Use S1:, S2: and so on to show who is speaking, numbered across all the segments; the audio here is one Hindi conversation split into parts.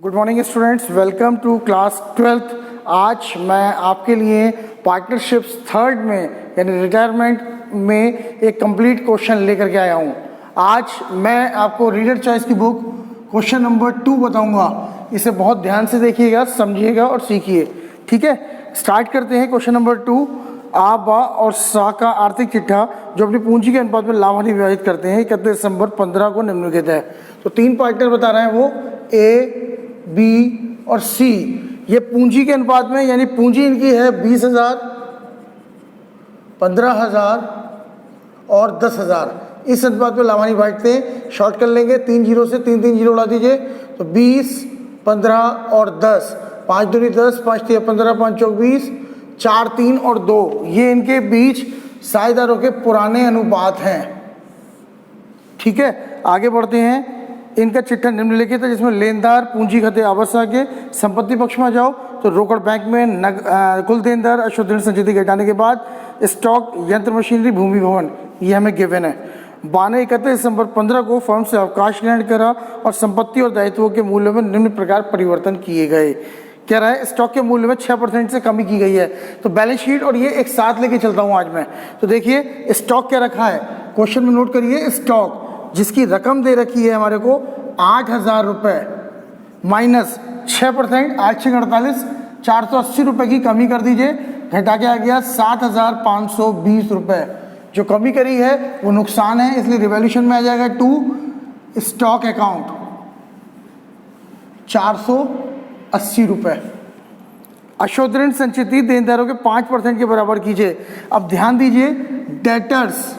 S1: Good morning students, welcome to class 12th। आज मैं आपके लिए पार्टनरशिप्स थर्ड में यानी रिटायरमेंट में एक कंप्लीट क्वेश्चन लेकर के आया हूँ। आज मैं आपको रीडर चॉइस की बुक क्वेश्चन नंबर 2 बताऊँगा। इसे बहुत ध्यान से देखिएगा, समझिएगा और सीखिए। ठीक है, स्टार्ट करते हैं। क्वेश्चन नंबर 2, आ, बा और सा का आर्थिक चिट्ठा जो अपनी पूंजी के अनुपात में लाभांश विभाजित करते हैं 31 दिसंबर 15 को निम्नलिखित है। तो 3 पार्टनर बता रहे हैं, वो ए, बी और सी। ये पूंजी के अनुपात में, यानी पूंजी इनकी है 20,000, 15,000 और 10,000। इस अनुपात में लाभांश बांटते हैं। शॉर्ट कर लेंगे, 3 जीरो से 3 जीरो उड़ा दीजिए तो 20, 15 और 10। 5 दूनी 10, 5 तिया 15, 5 चौक 20, 4 3 और 2। ये इनके बीच साझेदारों के पुराने अनुपात हैं। ठीक है, आगे बढ़ते हैं। इनका चिट्ठा निम्नलिखित है जिसमें लेनदार पूंजी खाते आवास के संपत्ति पक्ष में जाओ तो रोकड़ बैंक में कुल देनदार अशुद्ध ऋण संचिति घटाने के बाद स्टॉक, यंत्र मशीनरी, भूमि भवन, ये हमें गिवन है। 31 दिसंबर 15 को फर्म से अवकाश ग्रहण करा और संपत्ति और दायित्वों के मूल्य में निम्न प्रकार परिवर्तन किए गए। कह रहा है स्टॉक के मूल्य में 6% से कमी की गई है। तो बैलेंस शीट और ये एक साथ लेके चलता हूँ आज मैं। तो देखिए स्टॉक क्या रखा है, क्वेश्चन में नोट करिए। स्टॉक जिसकी रकम दे रखी है हमारे को 8,000 रुपये माइनस 6%, 8 6 48, 480 रुपये की कमी कर दीजिए। घटा के आ गया 7,520 रुपये। जो कमी करी है वो नुकसान है, इसलिए रिवैल्यूएशन में आ जाएगा टू स्टॉक अकाउंट 480 रुपये। अशुद्ध ऋण संचिति देनदारों के 5% के बराबर कीजिए। अब ध्यान दीजिए, डेटर्स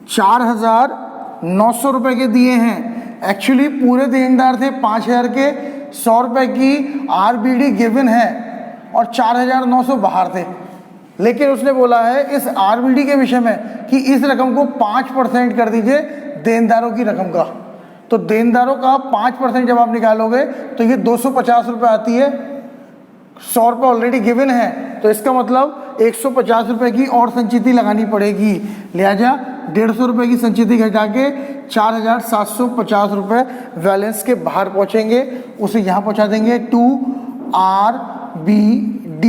S1: 4,900 रुपये के दिए हैं। एक्चुअली पूरे देनदार थे 5,000 के, 100 रुपये की आरबीडी गिवन है और 4,900 बाहर थे। लेकिन उसने बोला है इस आरबीडी के विषय में कि इस रकम को 5% कर दीजिए देनदारों की रकम का। तो देनदारों का 5% जब आप निकालोगे तो ये 250 रुपये आती है। 100 रुपये ऑलरेडी गिवन है, तो इसका मतलब 150 रुपये की और संचिति लगानी पड़ेगी। लिहाजा 150 रुपये की संचिति घटा के 4,750 रुपये बैलेंस के बाहर पहुंचेंगे। उसे यहाँ पहुंचा देंगे टू RBD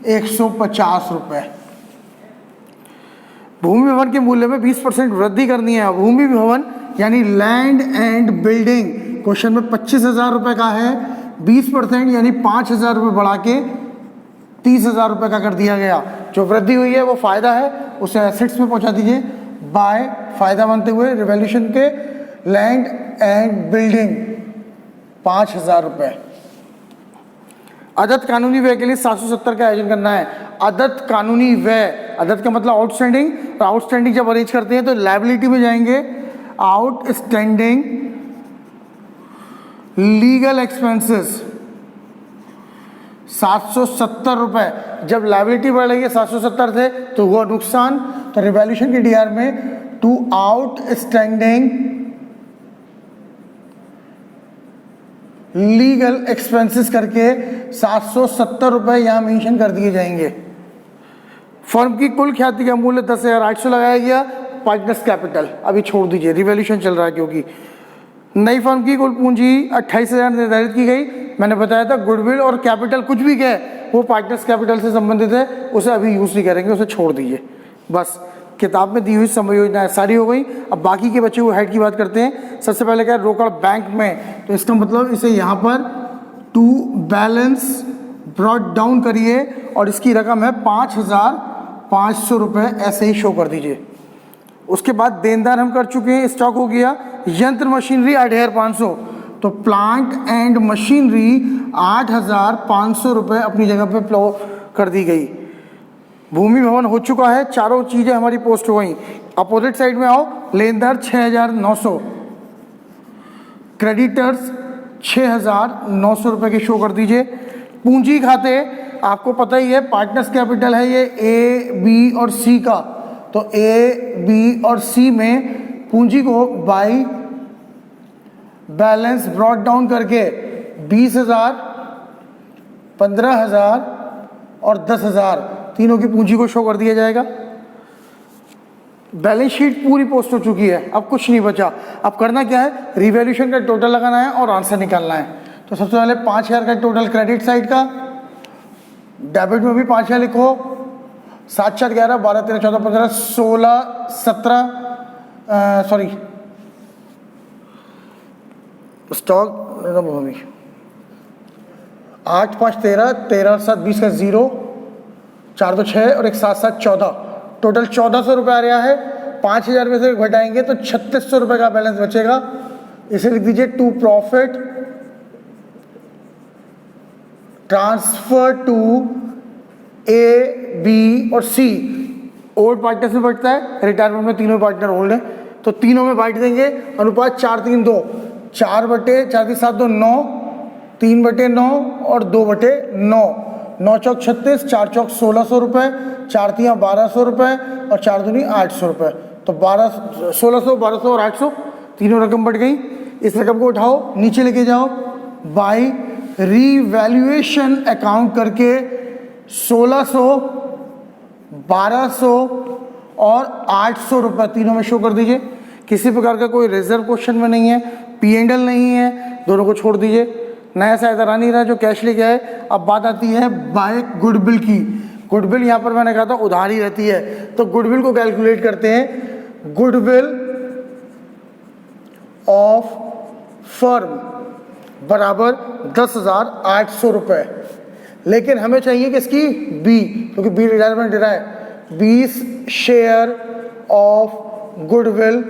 S1: 150 रुपये। भूमि भवन के मूल्य में 20% वृद्धि करनी है। भूमि भवन यानी लैंड एंड बिल्डिंग क्वेश्चन में 25,000 रुपये का है। 20% यानी 5,000 रुपये बढ़ा के 30,000 रुपये का कर दिया गया। जो वृद्धि हुई है वो फायदा है, उसे एसेट्स में पहुंचा दीजिए बाय फायदा मानते हुए। रिवैल्यूएशन के लैंड एंड बिल्डिंग 5,000 रुपये। अदत्त कानूनी व्यय के लिए 770 का आयोजन करना है। अदत्त कानूनी व्यय, अदत्त का मतलब आउटस्टैंडिंग, और आउटस्टैंडिंग जब अरेंज करते हैं तो लायबिलिटी में जाएंगे आउटस्टैंडिंग लीगल एक्सपेंसेस 770 रुपये। जब लायबिलिटी बढ़ रही है 770 थे तो हुआ नुकसान, तो रिवैल्यूएशन के डीआर में टू आउटस्टैंडिंग लीगल एक्सपेंसेस करके 770 रुपये यहाँ मेंशन कर दिए जाएंगे। फर्म की कुल ख्याति का मूल्य 10,800 लगाया गया। पार्टनर्स कैपिटल अभी छोड़ दीजिए, रिवैल्यूएशन चल रहा है क्योंकि नई फर्म की कुल पूंजी 28,000 निर्धारित की गई। मैंने बताया था गुडविल और कैपिटल कुछ भी क्या है वो पार्टनर्स कैपिटल से संबंधित है, उसे अभी यूज नहीं करेंगे, उसे छोड़ दीजिए। बस किताब में दी हुई समयोजनाएं सारी हो गई। अब बाकी के बचे हुए हेड की बात करते हैं। सबसे पहले क्या है, रोकड़ बैंक में, तो इसका मतलब इसे यहाँ पर टू बैलेंस ब्रॉट डाउन करिए और इसकी रकम है 5,500 रुपये, ऐसे ही शो कर दीजिए। उसके बाद देनदार हम कर चुके हैं, स्टॉक हो गया। यंत्र मशीनरी 8,500, तो प्लांट एंड मशीनरी 8,500 रुपये अपनी जगह पे प्लो कर दी गई। भूमि भवन हो चुका है, चारों चीज़ें हमारी पोस्ट हो गई। अपोजिट साइड में आओ, लेनदार 6,900, क्रेडिटर्स 6,900 रुपये के शो कर दीजिए। पूंजी खाते आपको पता ही है, पार्टनर्स कैपिटल है ये A, B और C का, तो A, B और C में पूंजी को बाई बैलेंस ब्रॉट डाउन करके 20,000, 15,000 और 10,000 तीनों की पूंजी को शो कर दिया जाएगा। बैलेंस शीट पूरी पोस्ट हो चुकी है, अब कुछ नहीं बचा। अब करना क्या है, रिवैल्यूएशन का टोटल लगाना है और आंसर निकालना है। तो सबसे पहले 5,000 का टोटल क्रेडिट साइड का, डेबिट में भी 5,000 लिखो, 7 4 11 12 13 14 15 16 17 सॉरी स्टॉक 8 5 13 13 और 7 20 का 0, 4 2 6 और 1 7 7 14, टोटल 1,400 रुपये आ रहा है। 5,000 में से घटाएंगे तो 3,600 रुपये का बैलेंस बचेगा। इसे लिख दीजिए to profit transfer to A B और सी। ओल्ड पार्टनर्स में बढ़ता है, रिटायरमेंट में तीनों पार्टनर ओल्ड है, तो तीनों में बांट देंगे। अनुपात 4 3 2, 4 बटे 4 3 7 2 9, 3 बटे 9 और 2 बटे 9, 9 चौक 36, 4 चौक 1,600 रुपये, 4 तियाँ 1,200 रुपये और 4 दूनी 800 रुपये। तो 1,600 1,200 और 800 तीनों रकम बढ़ गई। इस रकम को उठाओ, नीचे लेके जाओ, बाई रीवैल्यूएशन अकाउंट करके 1,600 1,200 और 800 रुपये तीनों में शो कर दीजिए। किसी प्रकार का कोई रिजर्व क्वेश्चन में नहीं है, P&L नहीं है, दोनों को छोड़ दीजिए। नया सा इधर आ नहीं रहा जो कैश लेके आए। अब बात आती है बाय गुडविल की। गुडविल यहाँ पर मैंने कहा था उधार ही रहती है, तो गुडविल को कैलकुलेट करते हैं। गुडविल ऑफ फर्म बराबर 10,800 रुपये, लेकिन हमें चाहिए किसकी, बी, क्योंकि बी रिटायरमेंट दे रहा है। 20 शेयर ऑफ गुडविल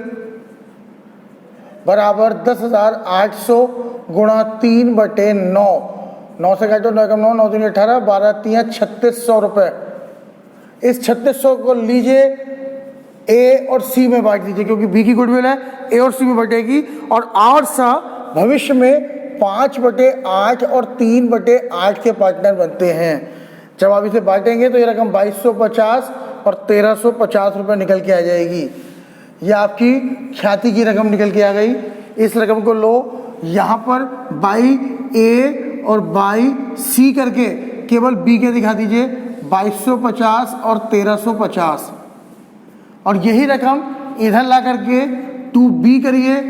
S1: बराबर 10,800 गुणा 3 बटे 9, 9 से काटो 9 कम 9, 9 दूनी 18, 12 तियाँ 3,600 रुपये। इस 3,600 को लीजिए ए और सी में बांट दीजिए, क्योंकि बी की गुडविल है, ए और सी में बटेगी। और आर सा भविष्य में 5 बटे 8 और 3 बटे 8 के पार्टनर बनते हैं। जब आप इसे बांटेंगे तो ये रकम 2,250 और 1,350 रुपये निकल के आ जाएगी। यह आपकी ख्याति की रकम निकल के आ गई। इस रकम को लो, यहाँ पर बाई ए और बाई सी करके केवल बी के दिखा दीजिए, 2,250 और 1,350, और यही रकम इधर ला करके टू बी करिए,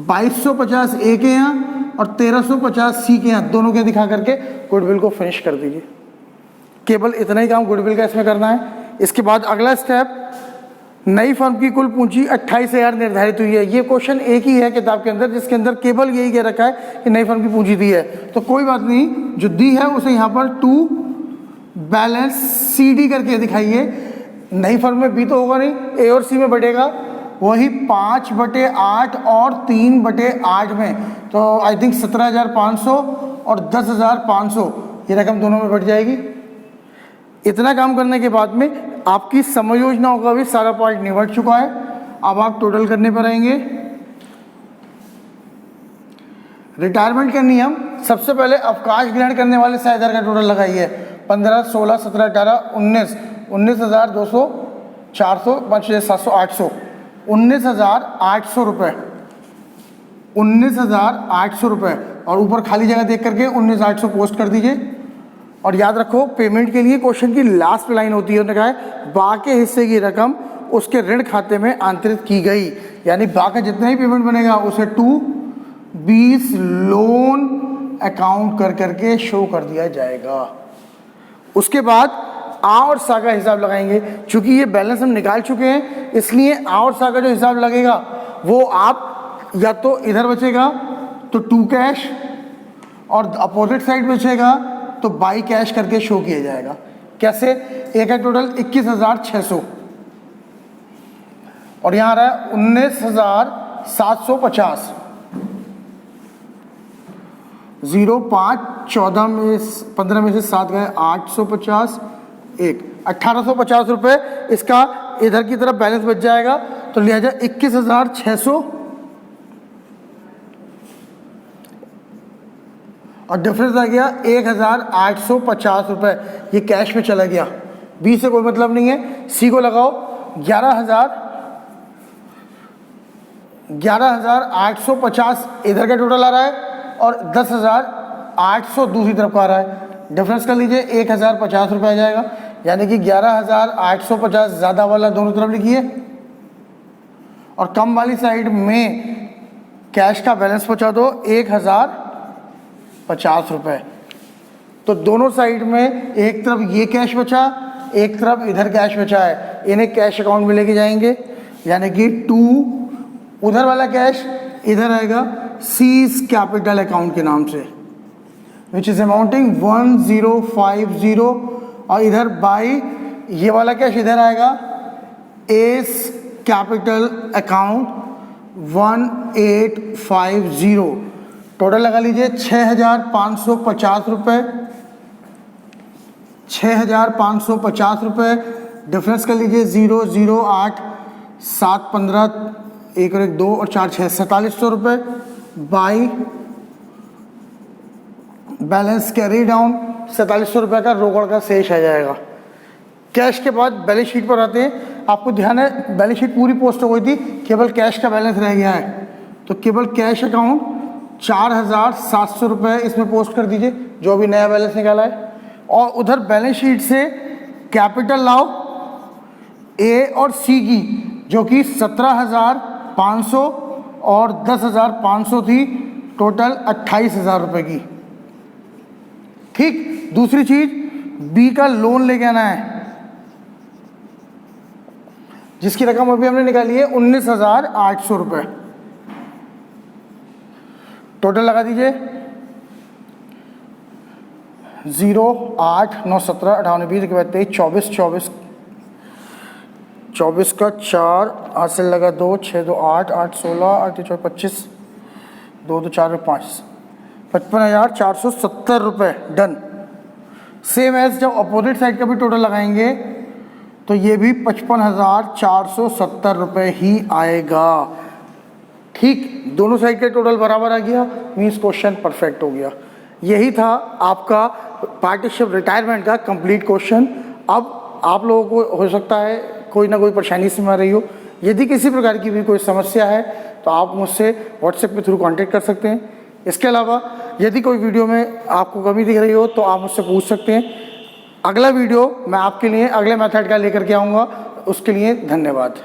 S1: 2,250 ए के यहाँ और 1,350 सी के यहाँ, दोनों के दिखा करके गुडविल को फिनिश कर दीजिए। केवल इतना ही काम गुडविल का इसमें करना है। इसके बाद अगला स्टेप, नई फर्म की कुल पूंजी 28,000 निर्धारित हुई है। ये क्वेश्चन एक ही है किताब के अंदर जिसके अंदर केवल यही कह रखा है कि नई फर्म की पूंजी दी है, तो कोई बात नहीं, जो दी है उसे यहाँ पर टू बैलेंस सी डी करके दिखाइए। नई फर्म में बी तो होगा नहीं, ए और सी में बढ़ेगा, वही 5 बटे 8 और 3 बटे 8 में, तो आई थिंक 17,500 और 10,500 ये रकम दोनों में बढ़ जाएगी। इतना काम करने के बाद में आपकी समायोजनाओं का भी सारा पार्ट निबट चुका है। अब आप टोटल करने पर आएंगे। रिटायरमेंट का नियम, सबसे पहले अवकाश ग्रहण करने वाले साझेदार का टोटल लगाइए। 15 16 17 18 19, 19,200 400 5 700 800, 19,800 रुपये, 19,800 रुपये, और ऊपर खाली जगह देख करके 19,800 पोस्ट कर दीजिए। और याद रखो, पेमेंट के लिए क्वेश्चन की लास्ट लाइन होती है, उन्होंने कहा है बाकी हिस्से की रकम उसके ऋण खाते में आंतरित की गई, यानी बाकी जितना ही पेमेंट बनेगा उसे टू 20 लोन अकाउंट कर करके शो कर दिया जाएगा। उसके बाद आ और सा का हिसाब लगाएंगे। चूंकि ये बैलेंस हम निकाल चुके हैं, इसलिए आ और सा का जो हिसाब लगेगा वो आप या तो इधर बचेगा तो टू कैश, और अपोजिट साइड बचेगा तो बाई कैश करके शो किया जाएगा। कैसे, एक है टोटल 21,600 और यहाँ आ रहा है 19,750, 0 5 14 में 15 में से 7 गए 850, 1 1,850 रुपये इसका इधर की तरफ बैलेंस बच जाएगा। तो लिहाजा 21,600 और डिफरेंस आ गया 1,850 रुपये, ये कैश में चला गया। बी से कोई मतलब नहीं है, सी को लगाओ 11,850 इधर का टोटल आ रहा है और 10,800 दूसरी तरफ का आ रहा है। डिफरेंस कर लीजिए 1,050 रुपये आ जाएगा, यानी कि 11,850 ज़्यादा वाला दोनों तरफ लिखिए और कम वाली साइड में कैश का बैलेंस पहुंचा दो 1050 रुपये। तो दोनों साइड में एक तरफ ये कैश बचा, एक तरफ इधर कैश बचा है, इन्हें कैश अकाउंट में लेके जाएंगे, यानी कि 2 उधर वाला कैश इधर आएगा सीज कैपिटल अकाउंट के नाम से, विच इज अमाउंटिंग 1050, और इधर बाई ये वाला कैश इधर आएगा एस कैपिटल अकाउंट 1850। टोटल लगा लीजिए 6550 रुपये, 6550 रुपये। डिफरेंस कर लीजिए 0 0 8 7 15 1 और 1 2 और 4 6 4700 रुपये बाई बैलेंस कैरी डाउन 4700 रुपये का रोकड़ का शेष आ जाएगा। कैश के बाद बैलेंस शीट पर आते हैं। आपको ध्यान है बैलेंस शीट पूरी पोस्ट हो गई थी, केवल कैश का बैलेंस रह गया है, तो केवल कैश अकाउंट 4700 रुपये इसमें पोस्ट कर दीजिए, जो भी नया बैलेंस निकाला है। और उधर बैलेंस शीट से कैपिटल लाओ ए और सी की, जो कि 17,500 और 10,500 थी, टोटल 28,000 रुपये की। ठीक। दूसरी चीज बी का लोन लेके आना है, जिसकी रकम अभी हमने निकाली है 19,800 रुपये। टोटल लगा दीजिए 0 8 9 17 58 20 के बाद 23 24 24 24 का 4 8 से लगा 2 6 2 8 8 16 8 4 25 2 2 4 5 55,470 रुपये डन। सेम एज जब अपोजिट साइड का भी टोटल लगाएंगे तो ये भी 55,470 रुपये ही आएगा। ठीक, दोनों साइड का टोटल बराबर आ गया, मीन्स क्वेश्चन परफेक्ट हो गया। यही था आपका पार्टनरशिप रिटायरमेंट का कंप्लीट क्वेश्चन। अब आप लोगों को हो सकता है कोई ना कोई परेशानी से आ रही हो, यदि किसी प्रकार की भी कोई समस्या है तो आप मुझसे व्हाट्सएप के थ्रू कांटेक्ट कर सकते हैं। इसके अलावा यदि कोई वीडियो में आपको कमी दिख रही हो तो आप मुझसे पूछ सकते हैं। अगला वीडियो मैं आपके लिए अगले मेथड का लेकर के आऊँगा, उसके लिए धन्यवाद।